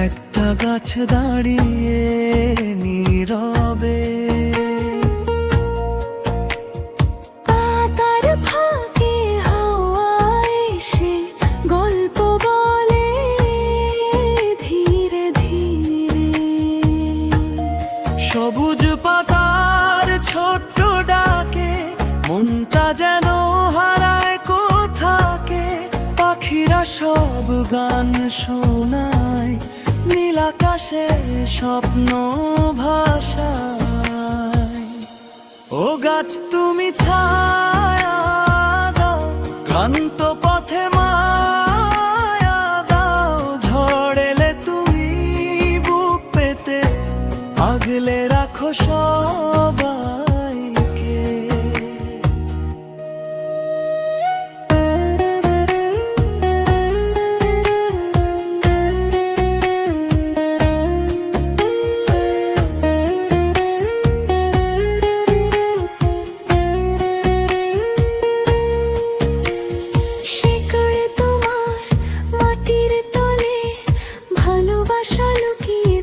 একটা গাছ দাঁড়িয়ে নীরবে, পাতার ফাঁকে হাওয়া এসে গল্প বলে ধীরে ধীরে। সবুজ পাতার ছোট্ট ডাকে মনটা যেন হারায় কোথাকে। পাখিরা সব গান শোনায় নীল আকাশে স্বপ্ন ভাষায়। ও গাছ তুমি ছায়া দাও, ক্লান্ত পথে মায়া দাও। ঝড় এলে তুমি বুক পেতে আগলে রাখো সবাইকে। শিকড়ে তোমার মাটির তলে ভালোবাসা লুকিয়ে